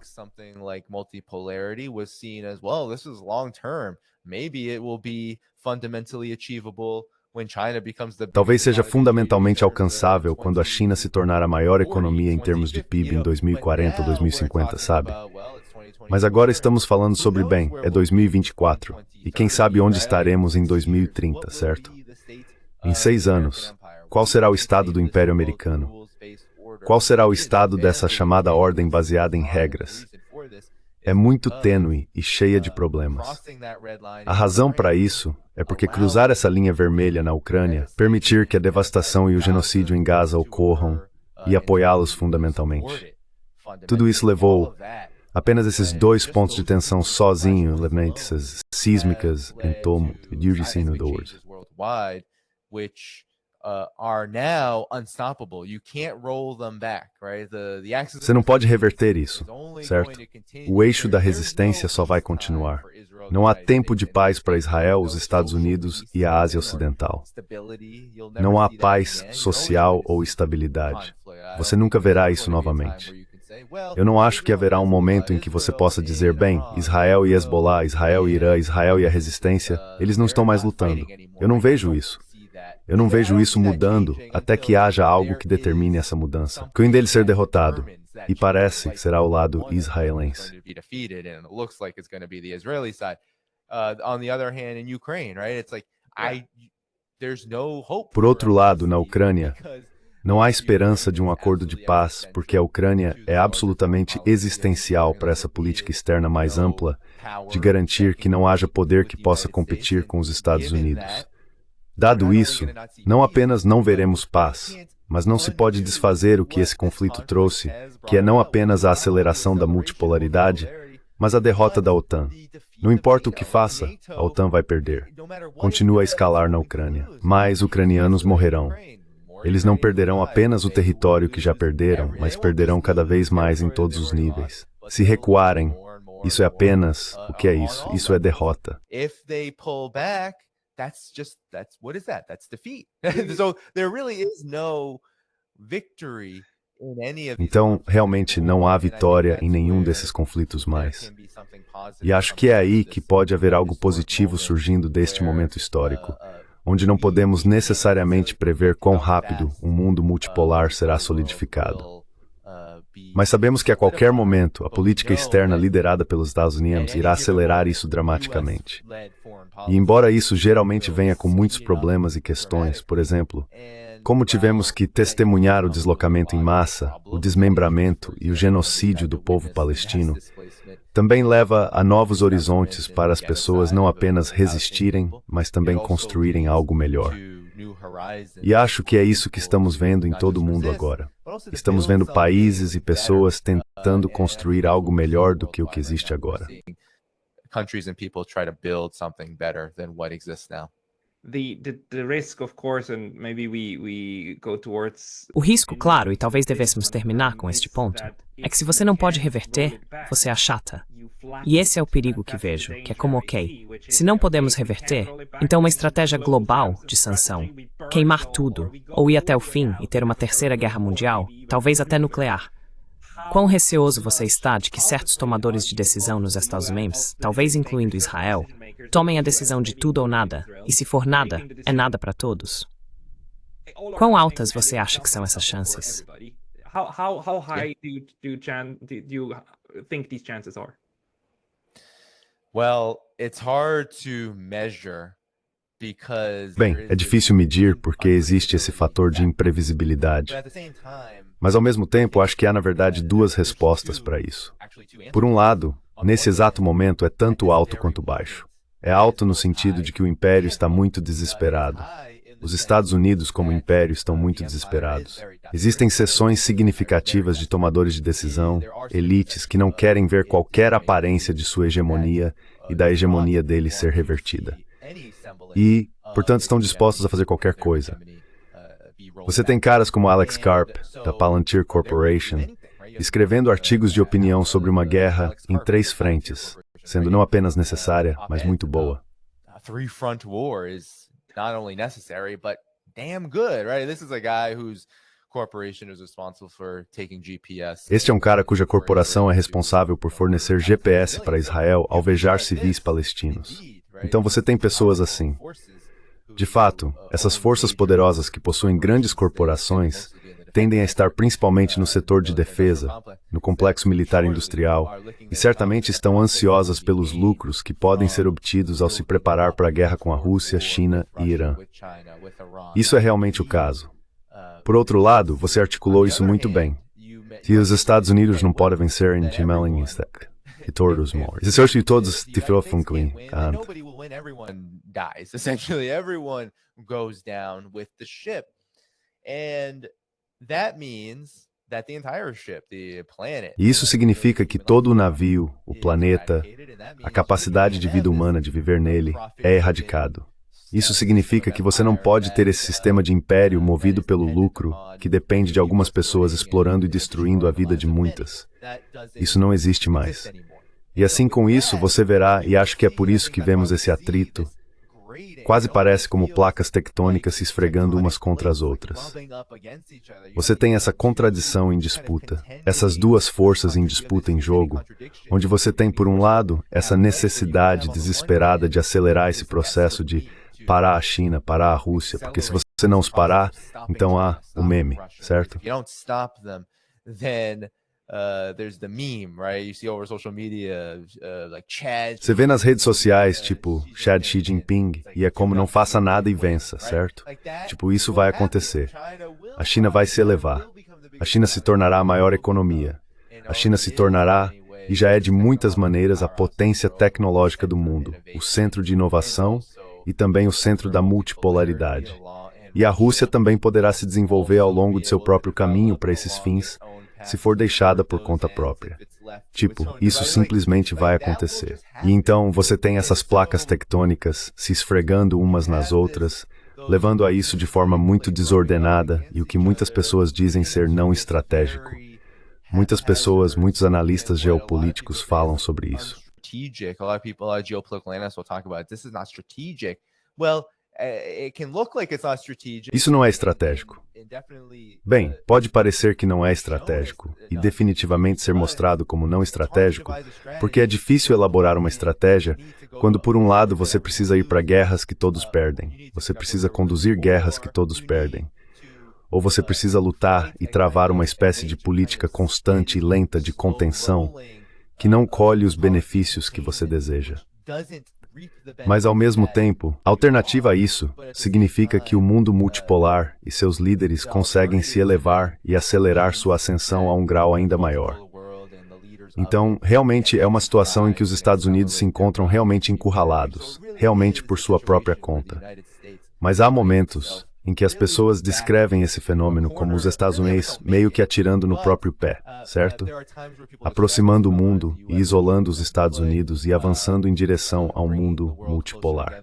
Talvez seja fundamentalmente alcançável quando a China se tornar a maior economia em termos de PIB em 2040 ou 2050, sabe? Mas agora estamos falando sobre, bem, é 2024, e quem sabe onde estaremos em 2030, certo? Em 6 anos, qual será o estado do Império Americano? Qual será o estado dessa chamada ordem baseada em regras? é muito tênue e cheia de problemas. A razão para isso é porque cruzar essa linha vermelha na Ucrânia, permitir que a devastação e o genocídio em Gaza ocorram e apoiá-los fundamentalmente. Tudo isso levou apenas esses 2 pontos de tensão sozinho, lembranças sísmicas em Tomo e Yuricino do are now unstoppable. You can't roll them back, right? Você não pode reverter isso, certo? O eixo da resistência só vai continuar. Não há tempo de paz para Israel, os Estados Unidos e a Ásia Ocidental. Não há paz social ou estabilidade. Você nunca verá isso novamente. Eu não acho que haverá um momento em que você possa dizer, bem, Israel e Hezbollah, Israel e Irã, Israel e a resistência, eles não estão mais lutando. Eu não vejo isso. Eu não vejo isso mudando até que haja algo que determine essa mudança. Que um deles ser derrotado. E parece que será o lado israelense. Por outro lado, na Ucrânia, não há esperança de um acordo de paz, porque a Ucrânia é absolutamente existencial para essa política externa mais ampla de garantir que não haja poder que possa competir com os Estados Unidos. Dado isso, não apenas não veremos paz, mas não se pode desfazer o que esse conflito trouxe, que é não apenas a aceleração da multipolaridade, mas a derrota da OTAN. Não importa o que faça, a OTAN vai perder. Continua a escalar na Ucrânia. Mais ucranianos morrerão. Eles não perderão apenas o território que já perderam, mas perderão cada vez mais em todos os níveis. Se recuarem, isso é apenas... O que é isso? Isso é derrota. What is that? That's defeat. So there really is no victory in any of these. Então, realmente não há vitória em nenhum desses conflitos mais. E acho que é aí que pode haver algo positivo surgindo deste momento histórico, onde não podemos necessariamente prever quão rápido um mundo multipolar será solidificado. Mas sabemos que a qualquer momento, a política externa liderada pelos Estados Unidos irá acelerar isso dramaticamente. E embora isso geralmente venha com muitos problemas e questões, por exemplo, como tivemos que testemunhar o deslocamento em massa, o desmembramento e o genocídio do povo palestino, também leva a novos horizontes para as pessoas não apenas resistirem, mas também construírem algo melhor. E acho que é isso que estamos vendo em todo o mundo agora. Estamos vendo países e pessoas tentando construir algo melhor do que o que existe agora. Countries and people try to build something better than what exists now. O risco, claro, e talvez devêssemos terminar com este ponto, é que se você não pode reverter, você achata. E esse é o perigo que vejo, que é como, ok, se não podemos reverter, então uma estratégia global de sanção, queimar tudo, ou ir até o fim e ter uma terceira guerra mundial, talvez até nuclear. Quão receoso você está de que certos tomadores de decisão nos Estados Unidos, talvez incluindo Israel, tomem a decisão de tudo ou nada, e se for nada, é nada para todos? Quão altas você acha que são essas chances? How high do you think these chances are? Well, it's hard to measure because Bem, é difícil medir porque existe esse fator de imprevisibilidade. Mas ao mesmo tempo, acho que há na verdade 2 respostas para isso. Por um lado, nesse exato momento é tanto alto quanto baixo. É alto no sentido de que o império está muito desesperado. Os Estados Unidos, como império, estão muito desesperados. Existem seções significativas de tomadores de decisão, elites, que não querem ver qualquer aparência de sua hegemonia e da hegemonia deles ser revertida. E, portanto, estão dispostos a fazer qualquer coisa. Você tem caras como Alex Karp, da Palantir Corporation, escrevendo artigos de opinião sobre uma guerra em 3 frentes, sendo não apenas necessária, mas muito boa. Three-front war is not only necessary, but damn good, right? This is a guy whose corporation is responsible for taking GPS. Este é um cara cuja corporação é responsável por fornecer GPS para Israel alvejar civis palestinos. Então você tem pessoas assim. De fato, essas forças poderosas que possuem grandes corporações tendem a estar principalmente no setor de defesa, no complexo militar industrial, e certamente estão ansiosas pelos lucros que podem ser obtidos ao se preparar para a guerra com a Rússia, China e Irã. Isso é realmente o caso. Por outro lado, você articulou isso muito bem. Se os Estados Unidos não podem vencer em Gemelinsk, todos morrem. Se hoje todos tiverem nobody will win, everyone dies. Essentially, everyone goes down with the ship. And that means that the entire ship, the planet, e isso significa que todo o navio, o planeta, a capacidade de vida humana de viver nele é erradicado. Isso significa que você não pode ter esse sistema de império movido pelo lucro, que depende de algumas pessoas explorando e destruindo a vida de muitas. Isso não existe mais. E assim com isso, você verá, e acho que é por isso que vemos esse atrito, quase parece como placas tectônicas se esfregando umas contra as outras. Você tem essa contradição em disputa, essas duas forças em disputa em jogo, onde você tem, por um lado, essa necessidade desesperada de acelerar esse processo de parar a China, parar a Rússia, porque se você não os parar, então há o meme, certo? Você vê nas redes sociais, tipo, Chad Xi Jinping, e é como não faça nada e vença, certo? Tipo, isso vai acontecer. A China vai se elevar. A China se tornará a maior economia. A China se tornará, e já é de muitas maneiras, a potência tecnológica do mundo, o centro de inovação e também o centro da multipolaridade. E a Rússia também poderá se desenvolver ao longo de seu próprio caminho para esses fins, se for deixada por conta própria. Tipo, isso simplesmente vai acontecer. E então você tem essas placas tectônicas se esfregando umas nas outras, levando a isso de forma muito desordenada e o que muitas pessoas dizem ser não estratégico. Muitas pessoas, muitos analistas geopolíticos falam sobre isso. A lot of people, a lot of geopolitical analysts will talk about this is not strategic. Well, it can look like it's not strategic. Isso não é estratégico. Bem, pode parecer que não é estratégico e definitivamente ser mostrado como não estratégico, porque é difícil elaborar uma estratégia quando, por um lado, você precisa ir para guerras que todos perdem, você precisa conduzir guerras que todos perdem, ou você precisa lutar e travar uma espécie de política constante e lenta de contenção que não colhe os benefícios que você deseja. Mas, ao mesmo tempo, a alternativa a isso significa que o mundo multipolar e seus líderes conseguem se elevar e acelerar sua ascensão a um grau ainda maior. Então, realmente é uma situação em que os Estados Unidos se encontram realmente encurralados, realmente por sua própria conta. Mas há momentos em que as pessoas descrevem esse fenômeno como os Estados Unidos meio que atirando no próprio pé, certo? Aproximando o mundo e isolando os Estados Unidos e avançando em direção a um mundo multipolar.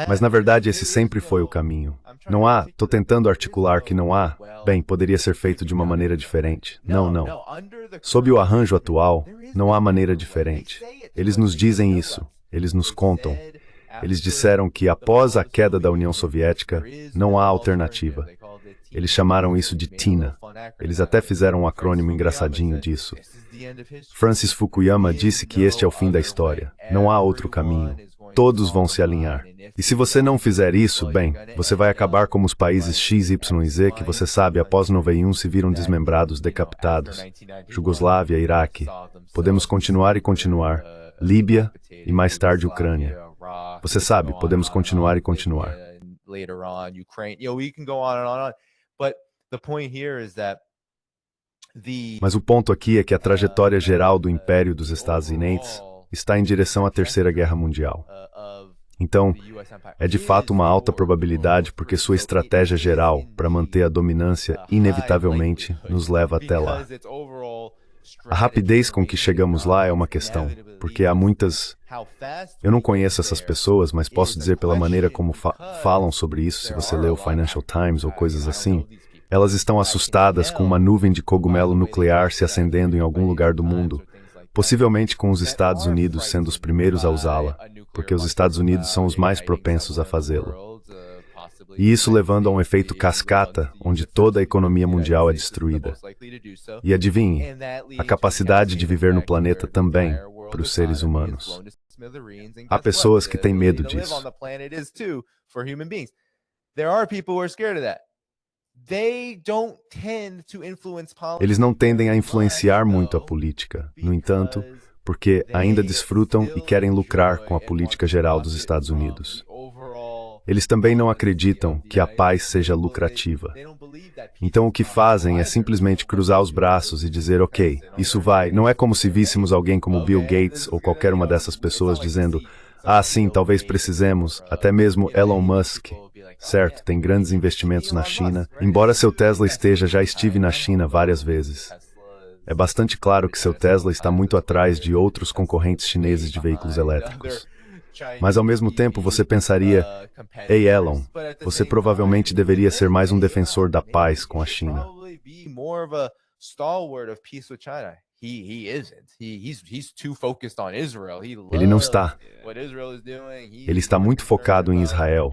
Mas na verdade esse sempre foi o caminho. Não há, tô tentando articular que não há, bem, poderia ser feito de uma maneira diferente. Não. Sob o arranjo atual, não há maneira diferente. Eles nos dizem isso, eles nos contam. Eles disseram que após a queda da União Soviética, não há alternativa. Eles chamaram isso de TINA. Eles até fizeram um acrônimo engraçadinho disso. Francis Fukuyama disse que este é o fim da história. Não há outro caminho. Todos vão se alinhar. E se você não fizer isso, bem, você vai acabar como os países X, Y e Z que você sabe após 91 se viram desmembrados, decapitados. Jugoslávia, Iraque. Podemos continuar e continuar. Líbia e mais tarde Ucrânia. Você sabe, podemos continuar e continuar. Mas o ponto aqui é que a trajetória geral do Império dos Estados Unidos está em direção à Terceira Guerra Mundial. Então, é de fato uma alta probabilidade porque sua estratégia geral para manter a dominância inevitavelmente nos leva até lá. A rapidez com que chegamos lá é uma questão, porque há muitas... Eu não conheço essas pessoas, mas posso dizer pela maneira como falam sobre isso, se você lê o Financial Times ou coisas assim, elas estão assustadas com uma nuvem de cogumelo nuclear se acendendo em algum lugar do mundo, possivelmente com os Estados Unidos sendo os primeiros a usá-la, porque os Estados Unidos são os mais propensos a fazê-lo. E isso levando a um efeito cascata, onde toda a economia mundial é destruída. E adivinhe, a capacidade de viver no planeta também, para os seres humanos. Há pessoas que têm medo disso. Eles não tendem a influenciar muito a política, no entanto, porque ainda desfrutam e querem lucrar com a política geral dos Estados Unidos. Eles também não acreditam que a paz seja lucrativa. Então o que fazem é simplesmente cruzar os braços e dizer, ok, isso vai. Não é como se víssemos alguém como Bill Gates ou qualquer uma dessas pessoas dizendo, ah, sim, talvez precisemos, até mesmo Elon Musk, certo, tem grandes investimentos na China, embora seu Tesla já estive na China várias vezes. É bastante claro que seu Tesla está muito atrás de outros concorrentes chineses de veículos elétricos. Mas ao mesmo tempo você pensaria, ei Elon, você provavelmente deveria ser mais um defensor da paz com a China. Ele não está. Ele está muito focado em Israel.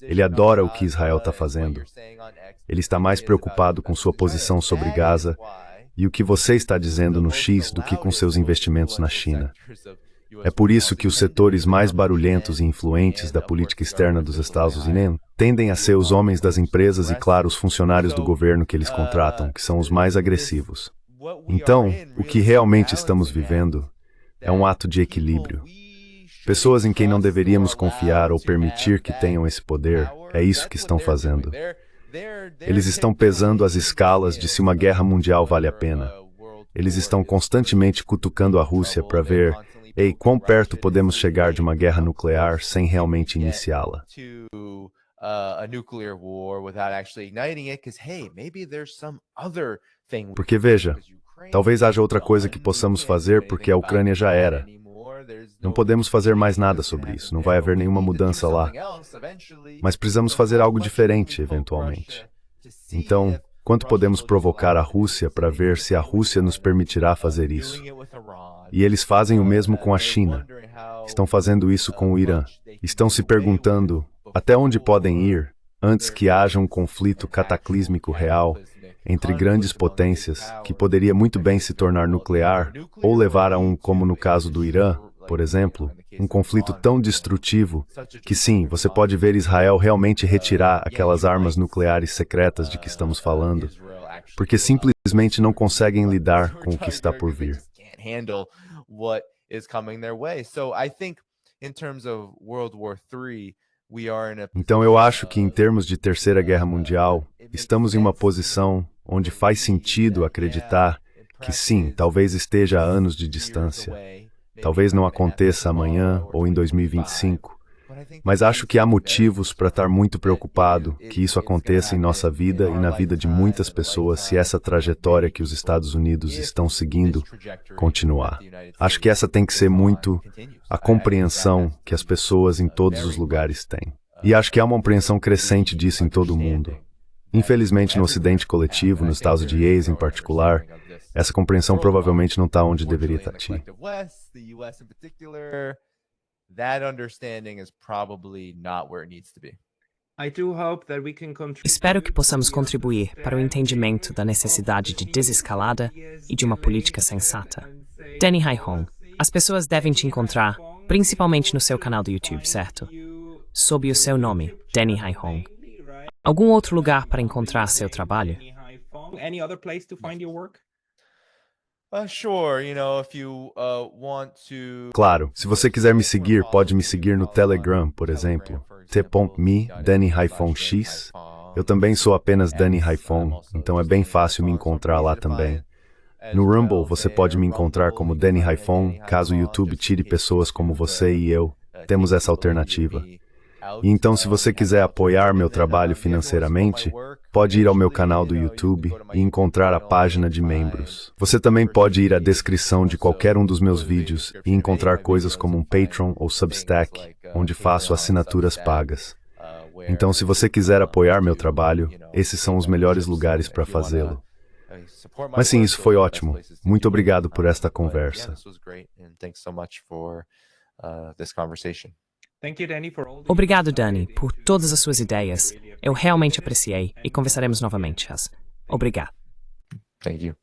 Ele adora o que Israel está fazendo. Ele está mais preocupado com sua posição sobre Gaza e o que você está dizendo no X do que com seus investimentos na China. É por isso que os setores mais barulhentos e influentes da política externa dos Estados Unidos tendem a ser os homens das empresas e, claro, os funcionários do governo que eles contratam, que são os mais agressivos. Então, o que realmente estamos vivendo é um ato de equilíbrio. Pessoas em quem não deveríamos confiar ou permitir que tenham esse poder, é isso que estão fazendo. Eles estão pesando as escalas de se uma guerra mundial vale a pena. Eles estão constantemente cutucando a Rússia para ver, ei, quão perto podemos chegar de uma guerra nuclear sem realmente iniciá-la. Porque veja, talvez haja outra coisa que possamos fazer porque a Ucrânia já era. Não podemos fazer mais nada sobre isso, não vai haver nenhuma mudança lá. Mas precisamos fazer algo diferente, eventualmente. Então, quanto podemos provocar a Rússia para ver se a Rússia nos permitirá fazer isso? E eles fazem o mesmo com a China. Estão fazendo isso com o Irã. Estão se perguntando até onde podem ir antes que haja um conflito cataclísmico real entre grandes potências que poderia muito bem se tornar nuclear ou levar a como no caso do Irã, por exemplo, um conflito tão destrutivo que sim, você pode ver Israel realmente retirar aquelas armas nucleares secretas de que estamos falando, porque simplesmente não conseguem lidar com o que está por vir. Então eu acho que em termos de Terceira Guerra Mundial, estamos em uma posição onde faz sentido acreditar que sim, talvez esteja a anos de distância. Talvez não aconteça amanhã ou em 2025, mas acho que há motivos para estar muito preocupado que isso aconteça em nossa vida e na vida de muitas pessoas se essa trajetória que os Estados Unidos estão seguindo continuar. Acho que essa tem que ser muito a compreensão que as pessoas em todos os lugares têm. E acho que há uma compreensão crescente disso em todo o mundo. Infelizmente, no Ocidente coletivo, nos Estados Unidos em particular, essa compreensão provavelmente não está onde deveria estar. Espero que possamos contribuir para o entendimento da necessidade de desescalada e de uma política sensata. Danny Haihong, as pessoas devem te encontrar, principalmente no seu canal do YouTube, certo? Sob o seu nome, Danny Haihong. Algum outro lugar para encontrar seu trabalho? Claro, se você quiser me seguir, pode me seguir no Telegram, por exemplo, t.me, Danny-X. Eu também sou apenas Danny Haifong, então é bem fácil me encontrar lá também. No Rumble, você pode me encontrar como Danny Haifong, caso o YouTube tire pessoas como você e eu. Temos essa alternativa. E então, se você quiser apoiar meu trabalho financeiramente, pode ir ao meu canal do YouTube e encontrar a página de membros. Você também pode ir à descrição de qualquer um dos meus vídeos e encontrar coisas como um Patreon ou Substack, onde faço assinaturas pagas. Então, se você quiser apoiar meu trabalho, esses são os melhores lugares para fazê-lo. Mas sim, isso foi ótimo. Muito obrigado por esta conversa. Obrigado, Danny, por todas as suas ideias. Eu realmente apreciei e conversaremos novamente. Obrigado. Thank you.